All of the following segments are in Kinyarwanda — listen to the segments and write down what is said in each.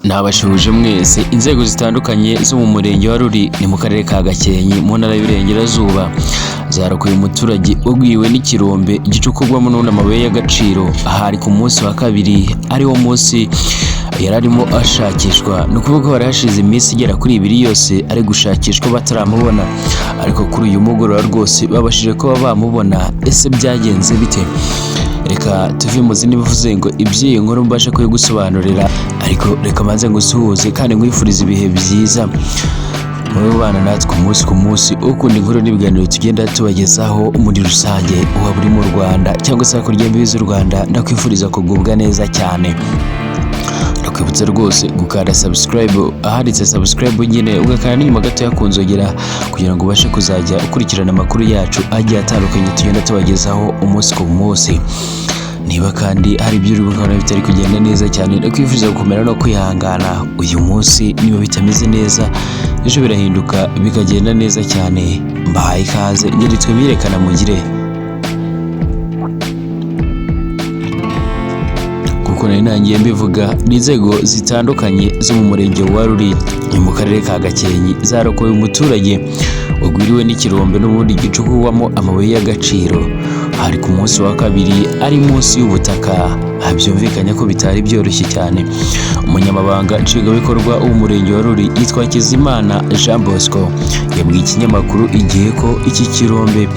Nabashuje mwese inzego zitandukanye zo mu murenge wa Ruli ni mu karere ka Gakenke mu ntara y'Iburengerazuba zarokoye umuturage wagwiwe n'ikirombe gicukurwamo n'amabuye y'agaciro ahari ku munsi wa kabiri ari wo munsi yararimo ashakishwa no kuvuga ko hashize iminsi igera kuri 2 yose ari gushakishwa bataramubona, ariko kuri uyu mugoroba rwose babashije kuba bamubona. Ese byagenze bite? Reka tuve mu zindi bivuze ngo iby'iyi nkuru mbasha gusobanurira, ariko reka manze ngusuhuze kandi nkwifuriza ibihe byiza mu bana natwe umunsi ku munsi ukunda inkuru n'ibiganiro tugenda tubagezaho muri rusange uba buri mu Rwanda cyangwa se hakurya y'imbibi z'u Rwanda. Ndakwifuriza kugubwa neza cyane, ndakwibutsa rwose gukanda subscribe ahanditse subscribe nyine ugakanda n'inyuma gato yakunzogera kugira ngo ubashe kuzajya ukurikirana amakuru yacu agiye atandukanye tugenda tubagezaho umunsi ku munsi. Niba kandi hari ibyo uri gukora bitari kugenda neza cyane, ndakwifuriza gukomera no kwihangana. Uyu munsi niba bitameze neza ejo birahinduka bikagenda neza cyane. Mbahaye ikaze ngiritwe birekana mugire kuko nangiye mbivuga. N'inzego zitandukanye zo mu murenge wa Ruli mu karere ka Gakenke zarokoye umuturage wagwiriwe n'ikirombe n'ubundi gicukurwamo amabuye y'agaciro hari ku munsi wa kabiri ari munsi y'ubutaka. Byumvikanye ko bitari byoroshye cyane. Umunyamabanga nshingwabikorwa w'umurenge wa Ruli yitwa Kizimana Jean Bosco yabwiye ikinyamakuru igihe ko iki kirombe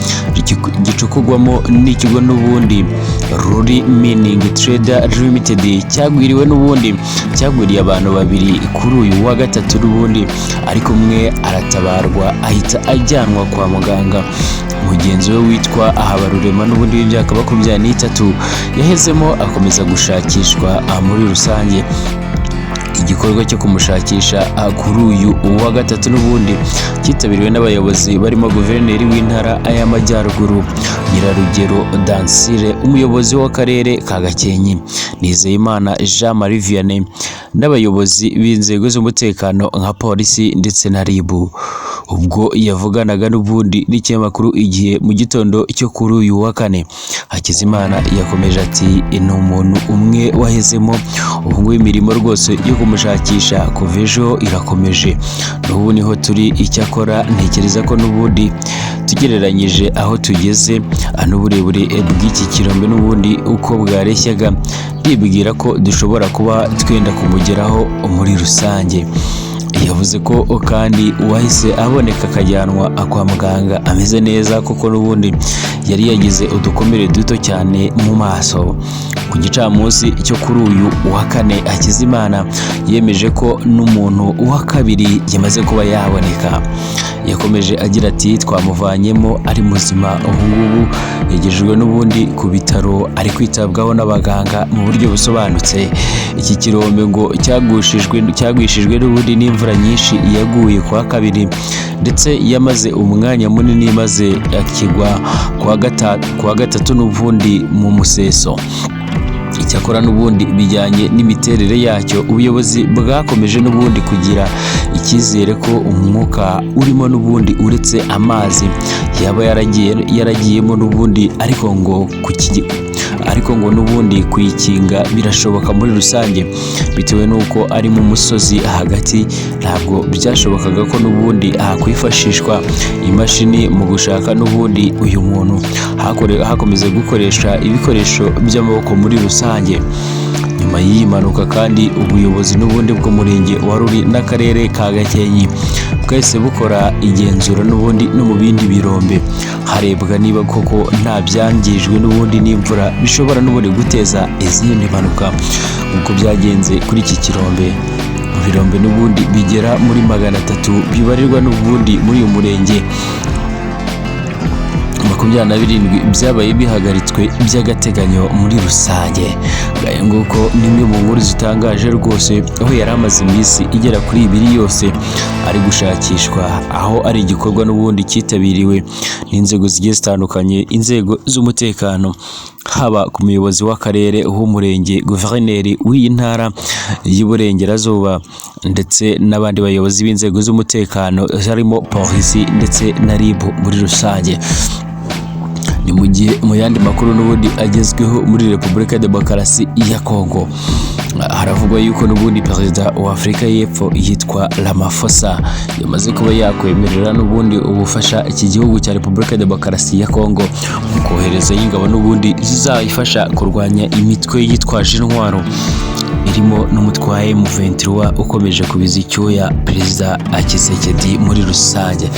gicukurwamo n'ikigo n'ubundi Ruli Mining Trader Limited cyagwiriwe n'ubundi cyagwiriye abantu babiri kuri uyu wa gatatu n'ubundi, ariko umwe aratabarwa ahita ajyanwa kwa muganga. Mugenzi we witwa Ahabarurema n'ubundi w'imyaka 23 yahezemo akomeza gushakishwa muri rusange. Igikorwa cyo kumushakisha kuri uyu wa gatatu n'ubundi cyitabiriwe n'abayobozi barimo guverineri w'intara y'Amajyaruguru Nyirarugero Dansire, umuyobozi w'akarere ka Gakenke Nizeyimana Jean Marie Vianney n'abayobozi b'inzego z'umutekano nka polisi ndetse na RIB. Ubwo yavuganaga n'ubundi n'ikinyamakuru igihe mu gitondo cyo kuri uyu wa kane, Hakizimana yakomeje ati ni umuntu umwe wahezemo ubwo imirimo rwose yo kumushakisha kuva ejo irakomeje n'ubu niho turi. Icyakora ntekereza ko n'ubundi tugereranyije aho tugeze n'uburebure bw'iki kirombe n'ubundi uko bwareshyaga, ndibwira ko dushobora kuba twenda kumugeraho muri rusange. Yavuze ko kandi uwahise aboneka akajyanwa kwa muganga ameze neza kuko n'ubundi yari yagize udukomere duto cyane mu maso. Ku gicamunsi cyo kuri uyu wa kane, Hakizimana yemeje ko n'umuntu wa kabiri yamaze kuba yaboneka. Yakomeje agira ati twamuvanyemo ari muzima, ubu ngubu yagejejwe n'ubundi ku bitaro ari kwitabwaho n'abaganga mu buryo busobanutse. Iki kirombe ngo cyagwishijwe n'ubundi n'imvura nyinshi yaguye kwa kabiri ndetse yamaze umwanya munini maze akigwa kwa gatatu n'ubundi mu museso. Icyakora n'ubundi bijyanye n'imiterere yacyo, ubuyobozi bwakomeje n'ubundi kugira icyizere ko umwuka urimo n'ubundi uretse amazi yaba yaragiyemo n'ubundi, ariko ngo n'ubundi kuyikinga birashoboka muri rusange bitewe n'uko ari mu musozi hagati. Ntabwo byashobokaga ko n'ubundi hakwifashishwa imashini mu gushaka n'ubundi uyu muntu, hakomeza gukoresha ibikoresho by'amaboko muri rusange. Nyuma y'iyi mpanuka kandi ubuyobozi n'ubundi bw'umurenge wa Ruli n'akarere ka Gakenke bwahise bukora igenzura n'ubundi no mu bindi birombe harebwa niba koko nta byangijwe n'ubundi n'imvura bishobora n'ubundi guteza izindi mpanuka nk'uko byagenze kuri iki kirombe. Ibirombe n'ubundi bigera muri 300 bibarirwa n'ubundi muri uyu murenge 27 byabaye bihagaritswe by'agateganyo muri rusange. Nguko nimwe mu nkuru zitangaje rwose, aho yari amaze iminsi igera kuri 2 yose ari gushakishwa, aho ari igikorwa n'ubundi cyitabiriwe n'inzego zigiye zitandukanye, inzego z'umutekano, haba ku muyobozi w'akarere w'umurenge, guverineri w'iyi ntara y'Iburengerazuba ndetse n'abandi bayobozi b'inzego z'umutekano harimo polisi ndetse na RIB muri rusange. ni mu gihe mu yandi makuru n'ubundi agezweho muri Repubulika ya Demokarasi ya Kongo haravugwa yuko n'ubundi perezida wa Afurika y'Epfo yitwa Ramaphosa yamaze kuba yakwemerera n'ubundi ubufasha iki gihugu cya Repubulika ya Demokarasi ya Kongo mu kohereza y'ingabo n'ubundi zizayifasha kurwanya imitwe yitwaje intwaro irimo n'umutwaye M23 ukomeje kubiza icyuya perezida Tshisekedi muri rusange.